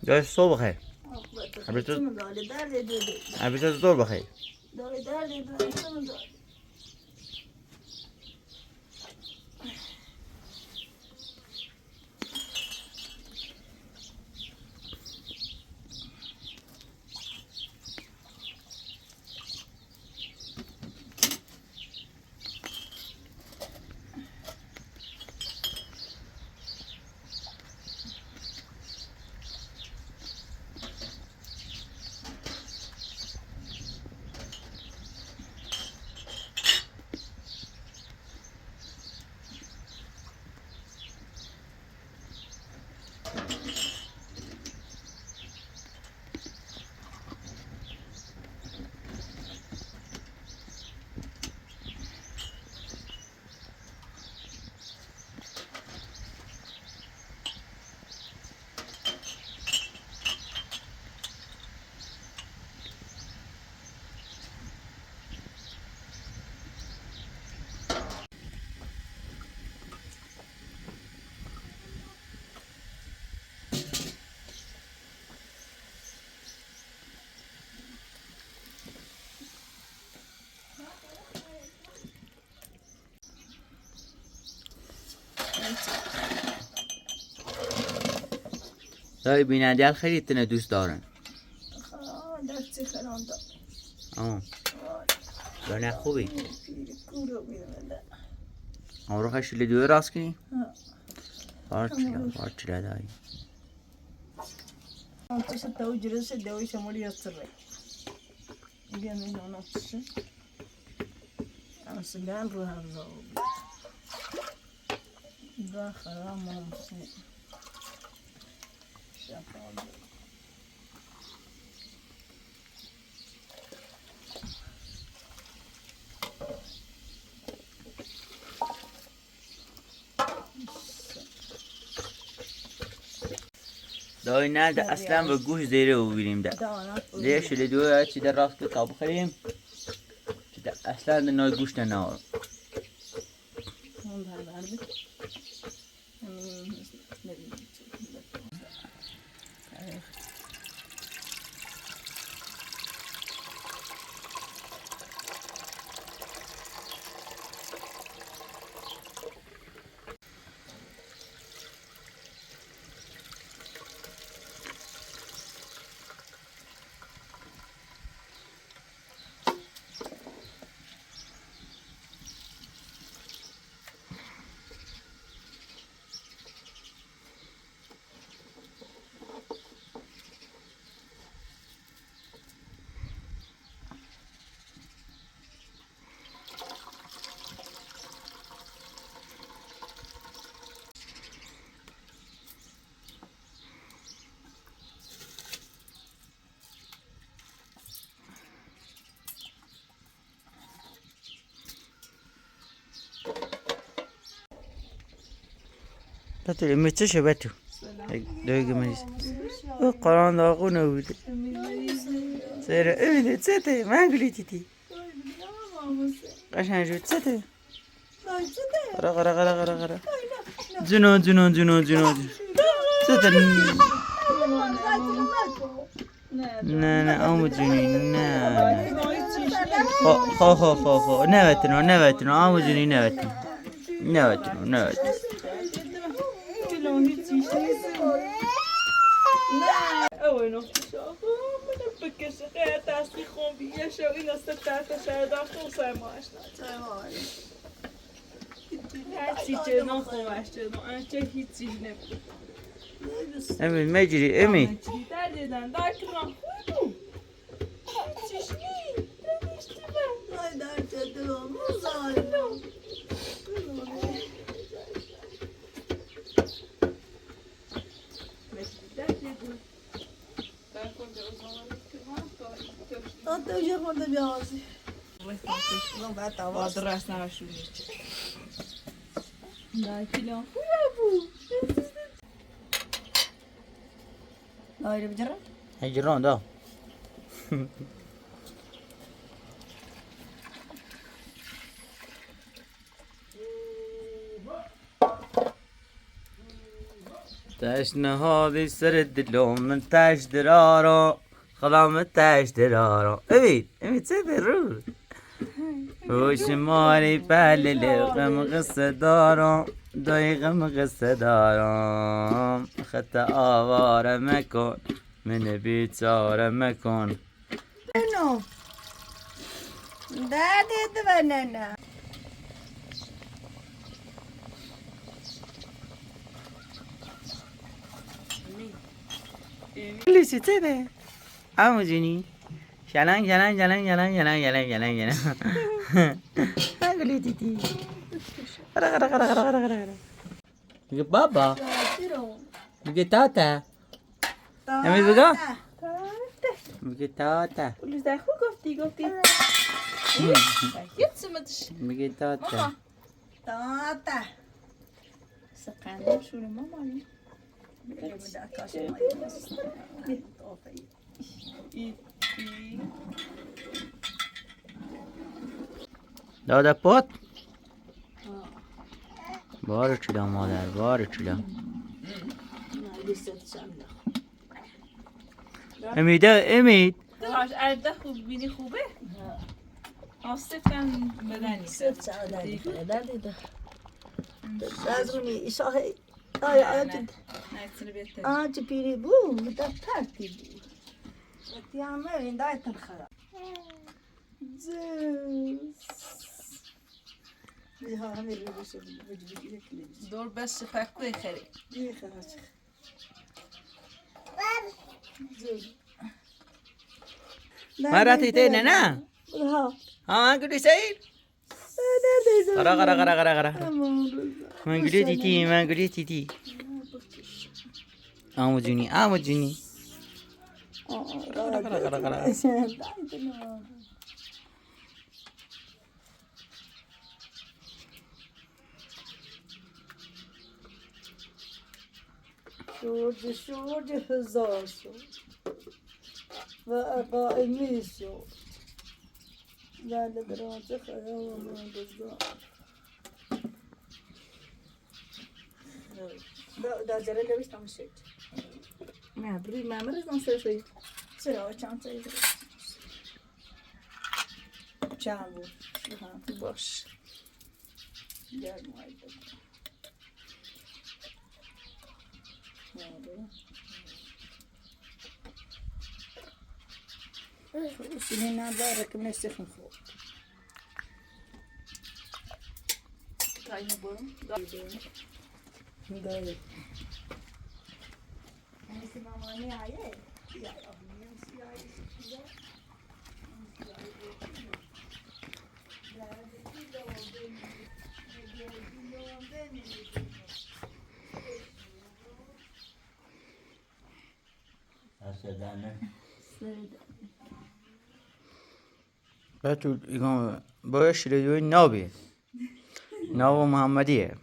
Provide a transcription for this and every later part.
جایش صبح بخیر. البته زور بخیر. دایی بینندیل خیلی تنه دوست دارن. دستی خران دار. دانه خوبی. آورو خشلی دوی راست کنی؟ پارچلا دایی. آنتوش تاو جرس دوی شمالی استره. بیان میدونم آنتوشه. آنسیگان رو هم زاوی. داخل مامسی. شفاعی. دایی نه ده اصلا به گوش زیره رو ببینیم ده ده شده دوی چی در راست تا بخوریم چی ده اصلا ده نای گوش نه نار تطلع متشة باتو دقيقة ماليش قرآن داقونا بودي سيرا ايه تساتي ما قلتي تي عشان شو تساتي غرا غرا غرا غرا جنون جنون جنون جنون تساتي نا نا أمو جنين نا خو خو خو خو نواتنو نواتنو أمو جنين نواتنو نواتنو نواتنو أول نقطة شافه بكش غير تاسي خون بيشة وإنا ستة شهادة خمسة معاشنا هرچی جنو خوبش جنو آنچه هیچی نبود امید مجری امید در دیدن در کنم خوبو هیچیش نی دنشتی من نای در جده و مزارم Até o dia quando eu viaje. Não vai estar lá. Pode rastar na chuva. Dá filhão. Olha, بجرا. هجران ده. تشنهادی سر دلم من تش درارم خدام تش درارم امید چه درو روش ماری پللی غم قصه دارم دای غم قصه دارم خطا آواره مکن من بیچاره مکن نو دادت بنانا لیسی چه ده امو جونی شلنگ شلنگ شلنگ شلنگ شلنگ شلنگ شلنگ شلنگ نگلی دیدی میگه بابا میگه تاتا امید بگو میگه تاتا ولوز ده خو گفتی یه سمتش میگه تاتا تاتا سقندم شونه مامانی دادا پات بار چلا مادر بار چلا امید هاش ارده خوب بینی خوبه آستم بدنی لازمني إيشاهي آي نایتونه بهتر آج بيري بو مدة ترتيب يا عمري دايت الخرا ها همي اللي بس بجيب لك دور بس پکوی خری لي خلاص مراتي تينا نا ها ها انقلي سيد قرا قرا قرا قرا قرا ما انقلي تيتي ما انقلي تيتي امو جوني قرا قرا قرا قرا شورج هزار شد و قائمی شد بله درانچه خیام من بزار در جره لبیش تماشید مبروی ممرز نصر شوید چرا چند تایی چند بود باش گرم های سنين نداره که من سخن خود تاینو برم داره نیستی مامانی آیه یا بتو ایگام باش ریوی نابی ناب محمدیه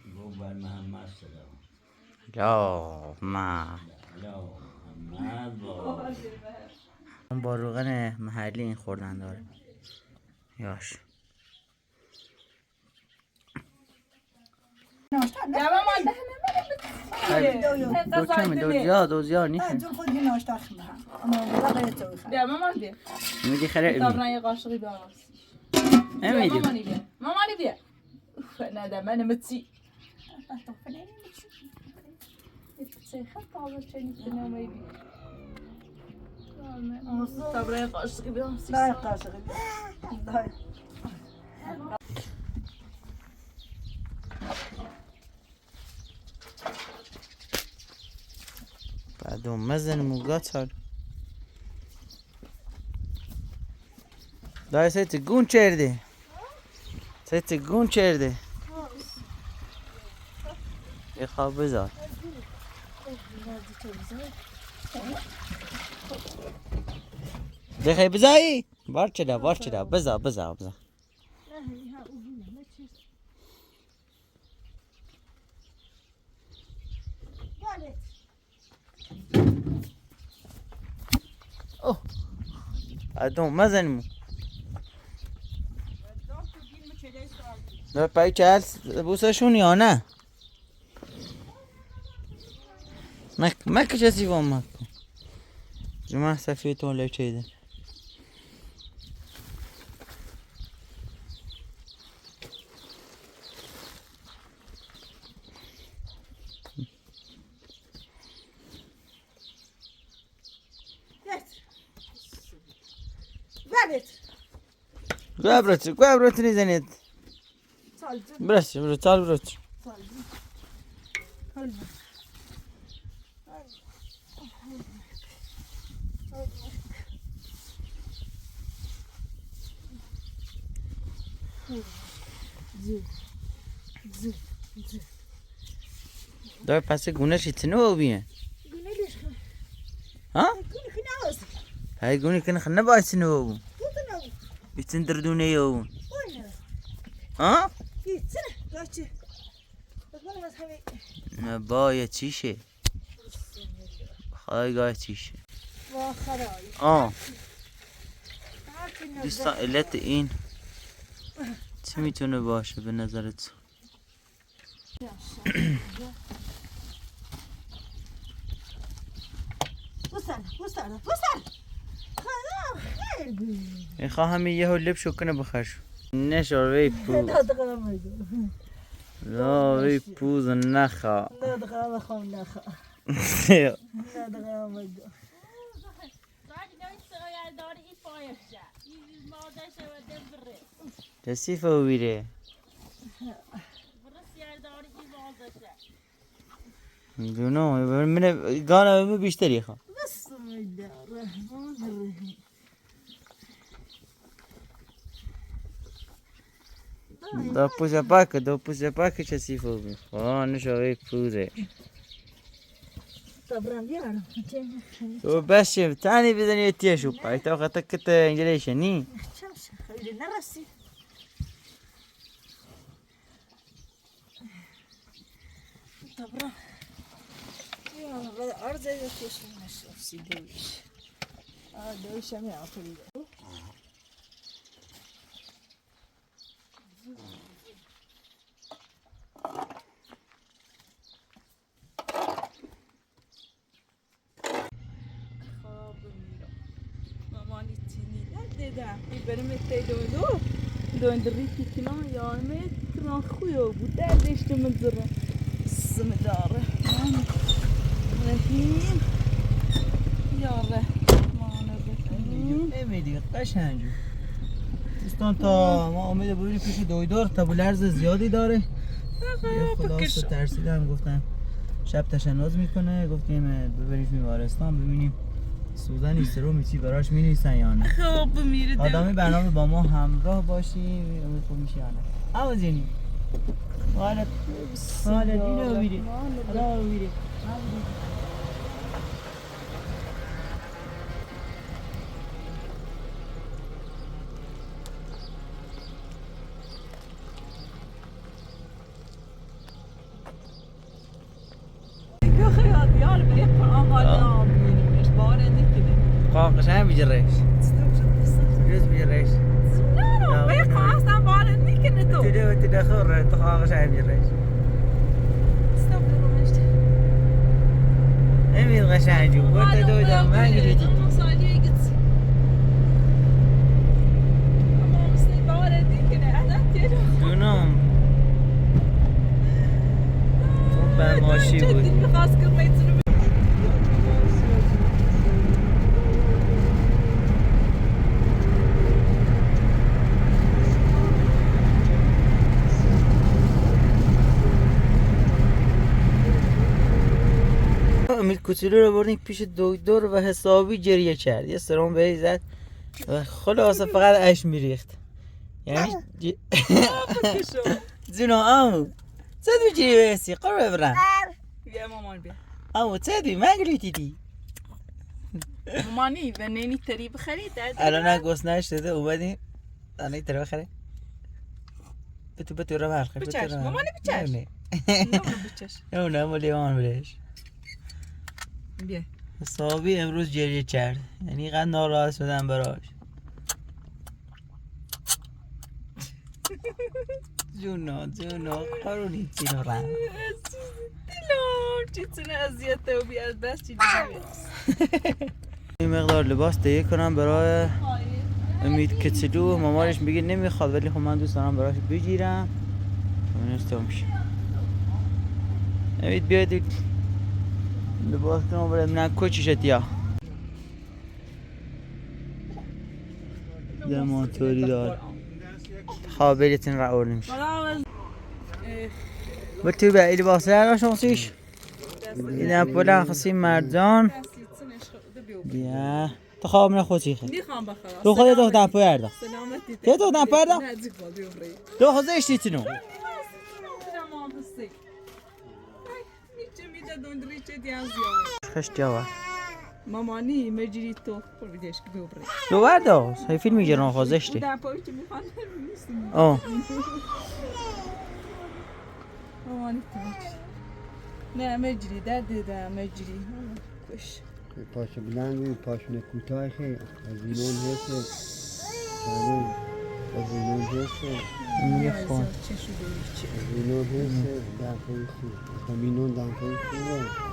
لا ما اون با روغن محلی این خوردن داره یاش دو کمی دو زیاد نیست جو خودی ناشتا خمه اما بلا غیر توی خمه بیا مامان بیا میگی خیلی دابنا یه قاشقی بیارم امیدی مامانی بیا نده من متسی دابنا یه قاشقی بیارم دای قاشقی دای بعد مزن موقع صار دای سه تگون چرده سه تگون چرده یه خواب بذار بخوای بزایی بار چدا بذار اوه ادم مزنمو پای چهل بوسشون یا نه ما کسی وام مکن جمع سفیتون لچیدن قابرت نزنید برو تال دار پس گونه شیتنو بیه ها هاي گونه کنه خنه باسنو بیتن دردونه یو ها باید چیشه خدای گاه چیشه دوستان علت این چی میتونه باشه به نظرت؟ میخواهم یه لب شو کنه بخش نشار وی پوز لا وی پوز نخوا تسیفه و بیره دونو من گانه بیشتری خواه دو پوزه پاک چسی فوبی خواه نشاوی پوزه تو بشه تانی بزنی تیشو پای تا خطا کت انجلیشه نی طبعا يلا أرض يكش نشوف سيدوش دوش هم يعطي مامانی تینی دیدم بریم تیدو دون دریتی کنان یارمه کنان خویو بود دردشت من زرم سم داره رحیم یا رحمان الرحیم امیدی قشنگو دوستان تا ما امید بودیم پیش دویدار تابولرز زیادی داره خلاص ترسیدم گفتم شب تشنج میکنه گفتیم ببریش بیمارستان ببینیم سوزن سرم چی براش مینویسن یا نه خب میره آدمی برنامه با ما همراه باشیم امید خوب میشه یا نه اما زینی حالت اینو بیری حالا بیری قشنگ بیجرش جز بیجرش نه بيقع اصلا بارد میکنه تو تدخل تخا قشنگ بیجرش استغفر مجد امید قشنگ جو قلت دویدم ما قلت مصالحه قلت اما مثل بارد میکنه انا تیرو جونم به ماشی بود جدی میخواست که میتونه امید کوچولو رو بردیم پیش دکتر و حسابی گریه کرد یه سرم به زد و خلاصه فقط اش میریخت یعنی زینا امو چه دوی جریه بسی قربه برن بیا مامان بیا امو چه دوی من گلیتی دی مامانی و نینی تری بخرید الان نگوست نشده اومدیم دانه تری بخره بتو رو برخه بچش مامانی بچش نه بچش نه مالی آن برش بیا حسابی امروز گریه کرد یعنی قد ناراحت شدم براش جونا قارونی چی رو رم دلار چی تونه اذیت و بیاد بس چی این مقدار لباس تهیه کنم برای امید کچلو. مامانش میگه نمیخواد ولی خب من دوست دارم براش بگیرم. نستم میشه. امید بیاید لباس کنم برای من کوچیشت یا یه مانتوری دار خابریتن را اور نمیشه و تو به ایلی باسه هر شمسیش ایدن پولن خسیم مرجان بیا تو خواب من خود چیخه میخوام بخوام تو خودت دختر پویرده سلامتی تو دختر پویرده نزدیک با بیوری تو خود اشتی تینو تمام هستی میچه میده دندری چه دیان زیاد خش جواب مامانی مجری تو پر بیدش که بیوری دو برده های فیلم میگرن خود اشتی در پایی که میخوان نیستیم آه مامانی تو نه مجری در دیده مجری کش پاش بلند پاشونه کوتاه خیلی از اینون هسته چانه از اینون هسته میخوان چه شده چه از اینون هسته دنپایی خود از اینون دنپایی خوبه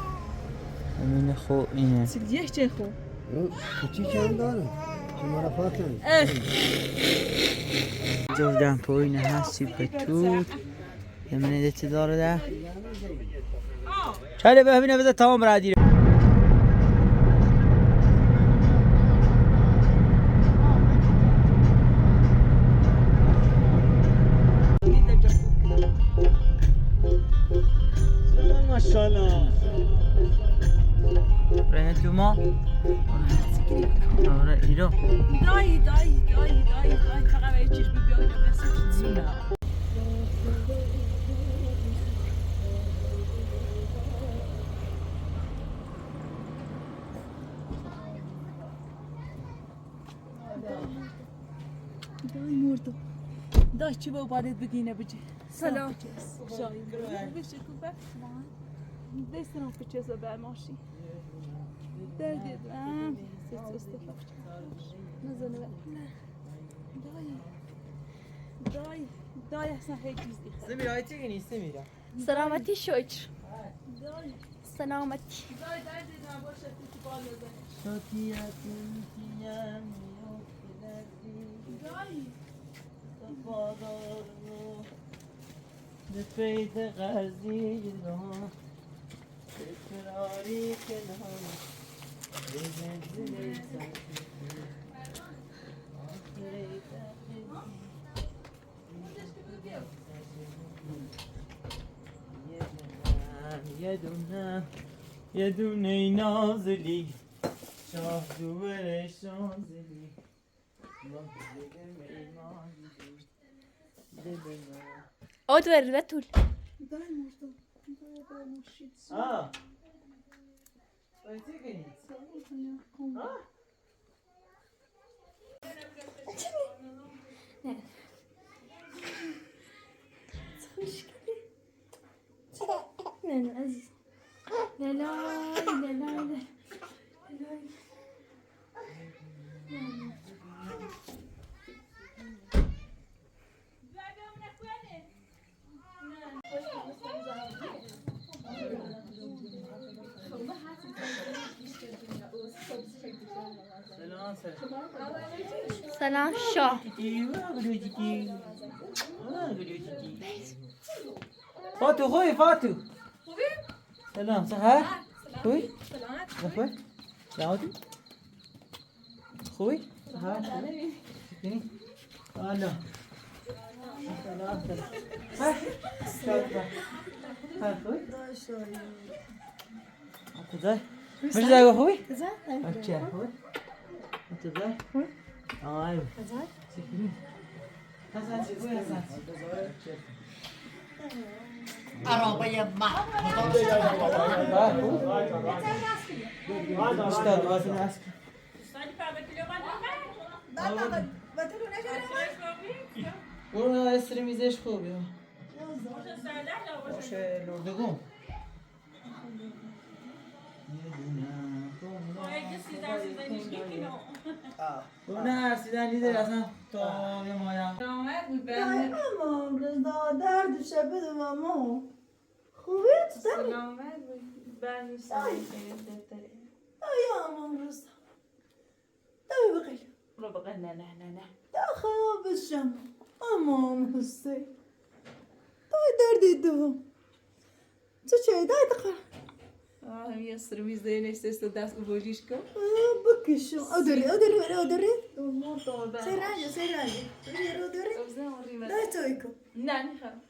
امین خو اینه سیدیه چه خو کچی چند داره شما را فاکن جردن پوینه هستی پتوت یه منه دیتی داره ده چاله به همینه بده تمام را دیره ماشاءالله برای تو ما آره ایرو دایی فقط به چشم بیاید بس چیزونه دایی مردو دایی چی با بالت بگینه بجی سلام شایی بشه کوبه دستنم بچه زبر ماشی دردی دارم ست استفاق نزنه دای اصلا هیچ چیزی خیلی سمیرا های چی گنی سمیرا سلامتی شکر سلامتی دای دردی نباشه تو بال بزنی شکیتیم دایی تفادارو نفیت غزی رو تکراری کنم بزنزلی یه دونه نازلی شاه دوبره شانزلی عود ورد بتول دای مردو دای مشید آه باید چی کنید؟ آه نه نه عزیز لا لا لا لا لا سلام شاه فاتو خوی فاتو سلام صحه خوی خوی سلامتی خوی صحه خوی آلا سلام سلام ها خوی اتزای مش زاغ خوی اچھا خوی اتزای خوی آی سکری حسن خوی حسن عربية مع استاد واسه اسك اون استریمیزش خوبه باشه لردگون اون هرسیدن نیده اصلا تا یه مایم اما رضا درد شبه ماما خوبه تو سلامت برمی سلامت دفتره يا ماما رزق داي بقي رو بقى نه نه نه نه خراب الشمع أمام حسين داي دردي دو چه داي تقرأ یه سرمی زینه سیست دست بوجیش کن بكشو أدري مرتبه سراجة أدري ابزن وریم داي تويكو نه نخرم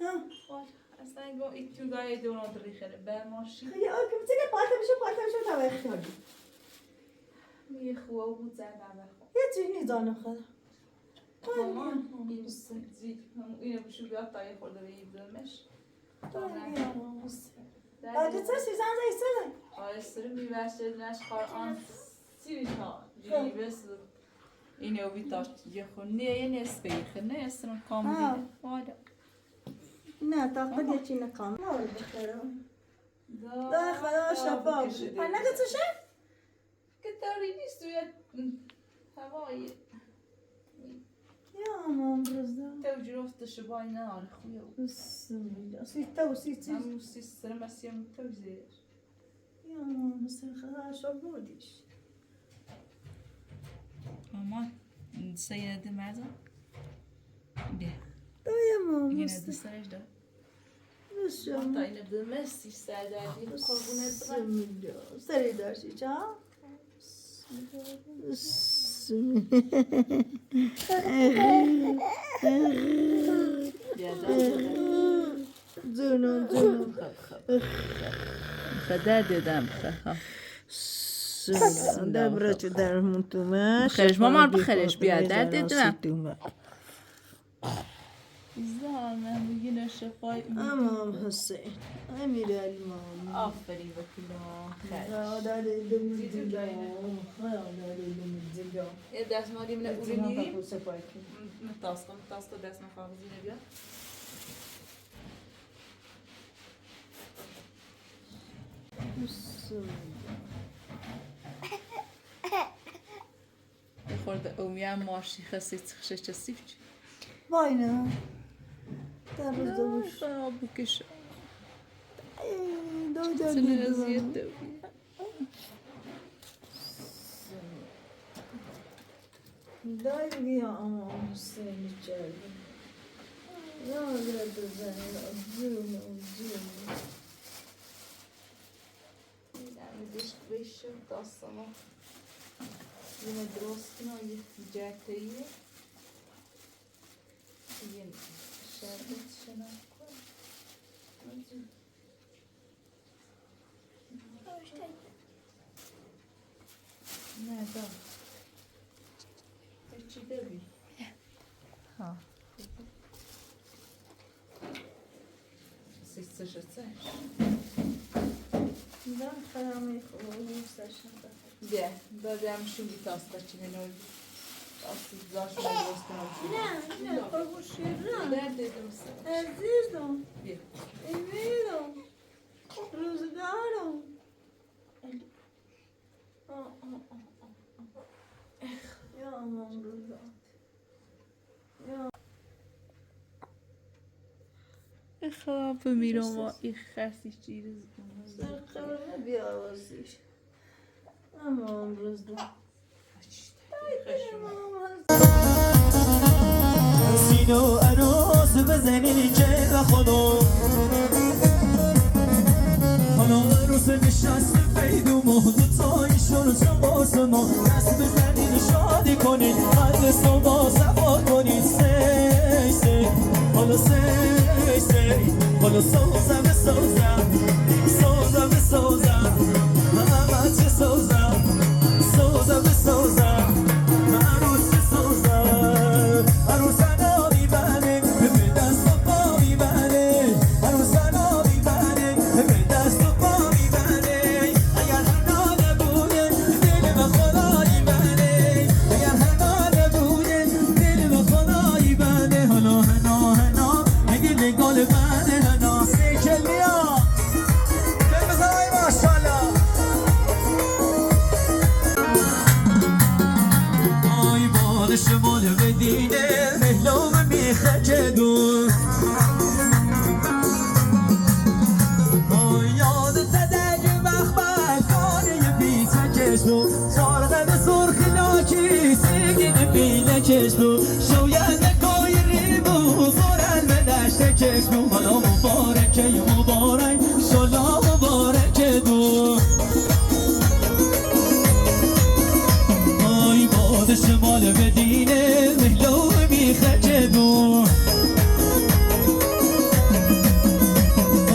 ها اصلا گو ایتون گای دونات ریخره به ماشین خلي أوكي بتسيقى بالتا مشو تبعي خلي میگه خواه بود زن بخوا يتجيني زانو خلا مامان این زید اینو بشو بیاد تایی خورده به این دمش يا ماما حسين بعد تسي زان زي سنة آیستر میبرشد نش خار آن سیریش ها جیلی بس اینو بیتاش یه خونه یه نسبه خونه استرم کاملی وادا نه تاقد يتجينا قام ما ولد بخيرهم لا خلاص شباب أنا قلت شيء کتاری نیست توی هوایی يا ماما رزق تو جرفت شبای نه آره خویه بسم الله سيتا وسيتي همون سیستر مسیم تو زیرش يا ماما خلاص شبوديش مامان سیده مرزا بیا يا ماما اینه دسترش دار بس تا اینه دمستی سردردی قربونه بسم برم الله سري دارشي جا بسم الله جنون خدا دیدم دبرچو در منتومه بخیرش مامان بخیرش بیا در دیدم زار من بگین شفای امام حسین امیر المام آفرین بکنم خیلی خدا دلم دیگه خدا دلم دیگه یه دست مالی من اولی نیریم سپاکی متاسقه دست مخابزی نبیا بسم الله خورده اومیم ماشی خستی تخشش چسیف چی وای نه در روز دوش خراب بکش دو سنی رزیت دو دای بیا امام حسین جلو یا درد زن جون yani diş beşi taslama yine droskina yiyecekteyi yine şerbet şuna koy nerede içinde bir ha siz sıçratın دم خرامي خلوص عشان Gdzie? Bawiam się i to straciłem nogi. Asıl zaşma dostum. لا خربوش شيران Nerede dedim sana? عزيزهم Bir. إيميلهم روزقارهم يا أمام رزق خراب میرم و این خرسی چیز سرقرار بیاوازیش أمام رزق سینو عروس بزنین که خدا حالا عروس نشست پیدو مهدو تایشون چه باسما دست بزنین شادی کنین قلب صبح صفا کنین سی سی حالا سی سی حالا سوزم سوزم سوزم سوزم همه چه سوزم سوزم سوزم عروس سوزم عروسنا میبنه به دست و پا میبنه عروسنا میبنه به دست و پا میبنه اگر حنا نبوده دل به خدایی بنه اگر حنا نبوده دل به خدایی بنه حالا حنا حنا اگه نگال بنه حنا سیکل بیا کشبو شاید نکایی بو زورن به دشت کشبو حالا مبارکه مبارک شلا مبارکه دو آی باد شمال مدینه مهلو میخه که دو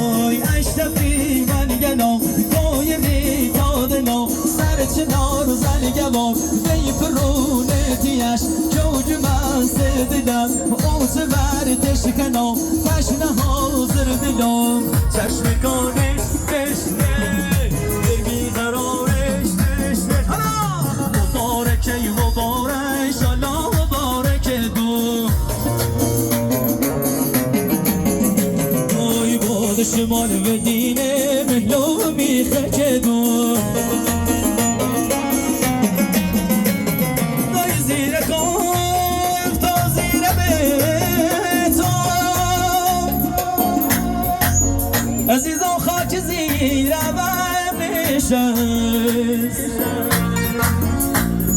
آی اشتفی من گنام دایری تادنام سر چنار و زنگوام بی پرونتیش جوج من سدیدم اوت وردش کنام فشن حاضر دلم چشم کانش تشنه بی قرارش تشنه مبارکه مبارک شالا مبارکه دو آی باد شمال مدینه مهلو میخه که دو دای زیر خوف تا زیر بیتام عزیزان خاک زیر نشست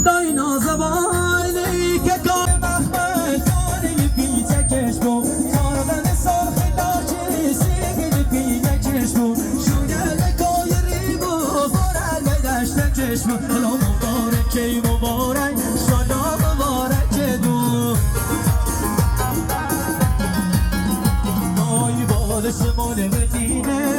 دای نازبانی که کار محمد کاری پیچه کشبو کاردن ساخ لاچی سیگل پیچه کشبو شوگل کایری بو زورل به دشت کشبو حالا مبارکه مبارک شالا مبارک دو آی باد شمال مدینه